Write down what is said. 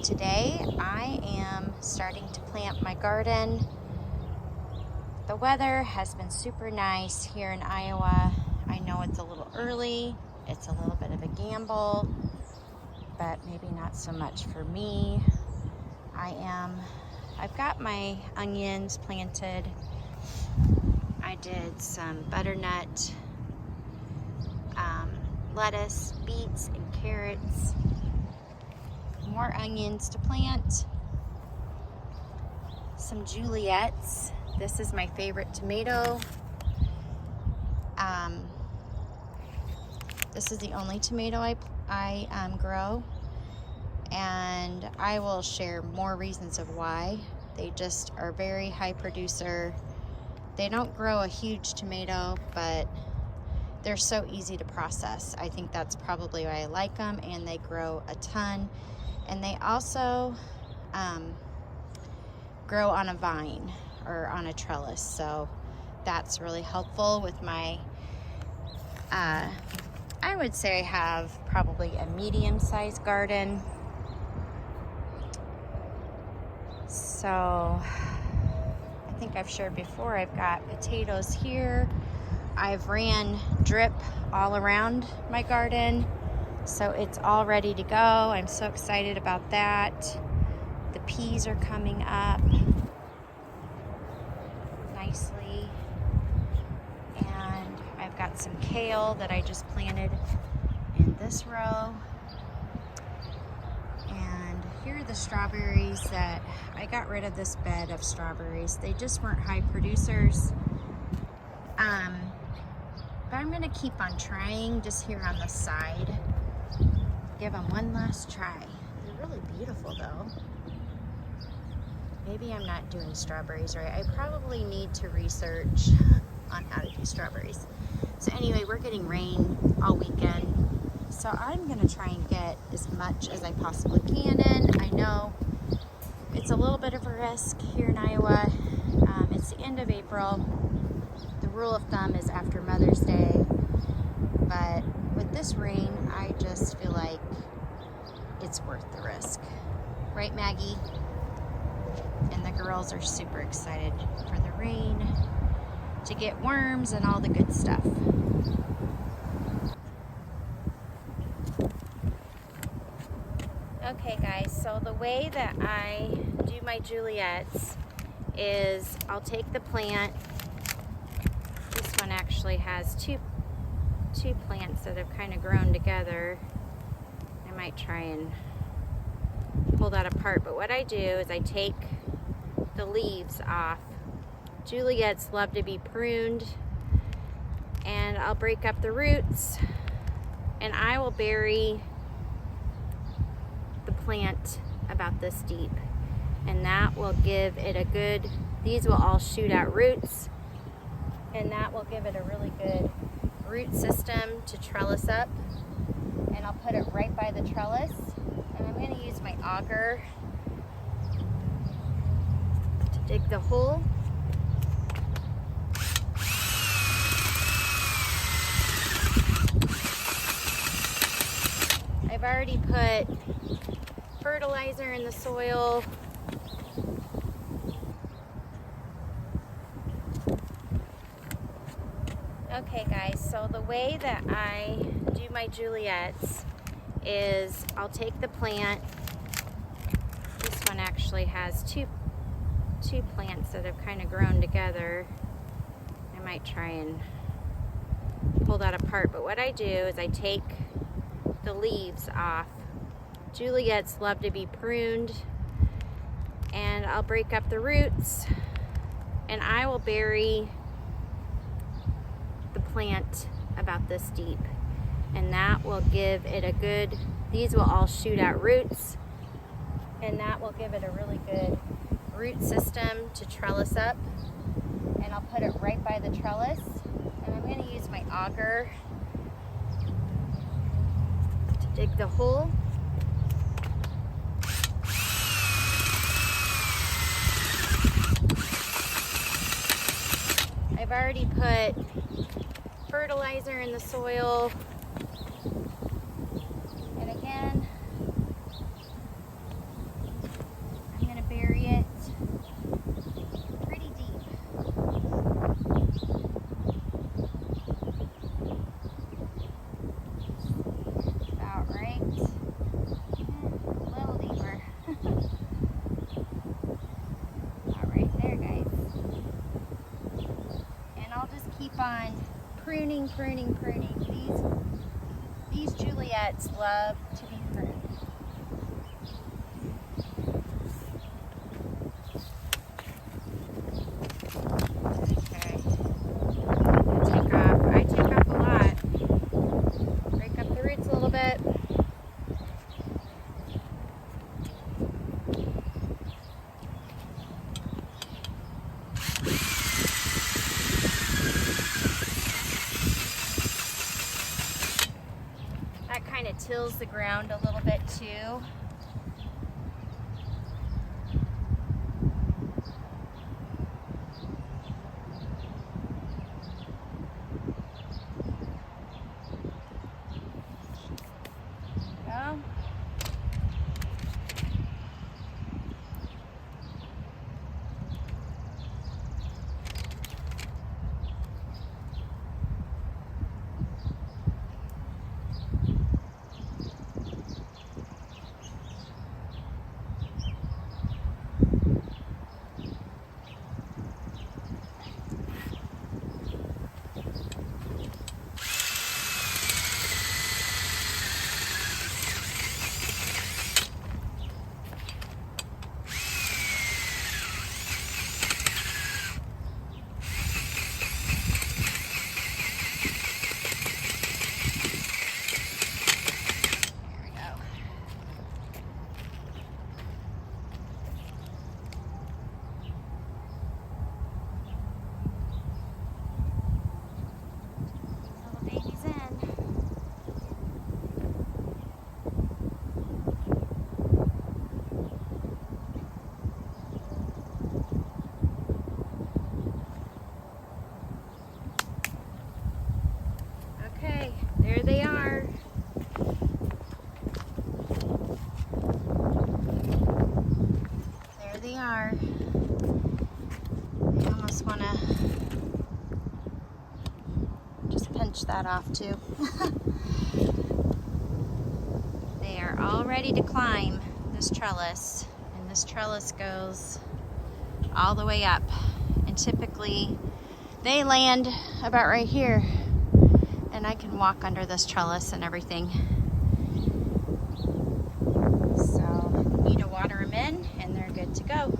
today I am starting to plant my garden. The weather has been super nice here in Iowa. I know it's a little early, it's a little bit of a gamble, but maybe not so much for me. I've got my onions planted. I did some butternut, lettuce, beets, and carrots. More onions to plant. Some Juliets. This is my favorite tomato. This is the only tomato I grow, and I will share more reasons of why. They just are very high producer. They don't grow a huge tomato, but they're so easy to process. I think that's probably why I like them, and they grow a ton. And they also grow on a vine or on a trellis, so that's really helpful with my, I would say I have probably a medium-sized garden. So I think I've shared before, I've got potatoes here. I've ran drip all around my garden, so it's all ready to go. I'm so excited about that. The peas are coming up nicely, and I've got some kale that I just planted in this row. And here are the strawberries that I got rid of. This bed of strawberries, they just weren't high producers. But I'm gonna keep on trying just here on the side. Give them one last try. They're really beautiful though. Maybe I'm not doing strawberries right. I probably need to research on how to do strawberries. So anyway, we're getting rain all weekend, so I'm gonna try and get as much as I possibly can in. I know it's a little bit of a risk here in Iowa. It's the end of April. The rule of thumb is after Mother's Day, but with this rain, I just feel like it's worth the risk. Right, Maggie? And the girls are super excited for the rain, to get worms and all the good stuff. Okay guys, so the way that I do my Juliets is I'll take the plant. This one actually has two plants that have kind of grown together. I might try and pull that apart, but what I do is I take the leaves off. Juliets love to be pruned, and I'll break up the roots, and I will bury the plant about this deep, and that will give it a good, these will all shoot out roots, and that will give it a really good root system to trellis up. And I'll put it right by the trellis, and I'm going to use my auger to dig the hole. I've already put fertilizer in the soil. Okay guys, so the way that I do my Juliets is I'll take the plant. This one actually has two plants that have kind of grown together. I might try and pull that apart, but what I do is I take the leaves off. Juliets love to be pruned, and I'll break up the roots, and I will bury the plant about this deep, and that will give it a good, these will all shoot out roots, and that will give it a really good root system to trellis up. And I'll put it right by the trellis, and I'm going to use my auger to dig the hole. I've already put fertilizer in the soil, and again, on pruning. These Juliets love to be pruned. Okay. I take off a lot. Break up the roots a little bit. Kind of tills the ground a little bit too. Go. There they are. There they are. I almost want to just pinch that off too. They are all ready to climb this trellis, and this trellis goes all the way up, and typically they land about right here. And I can walk under this trellis and everything. So, need to water them in and they're good to go.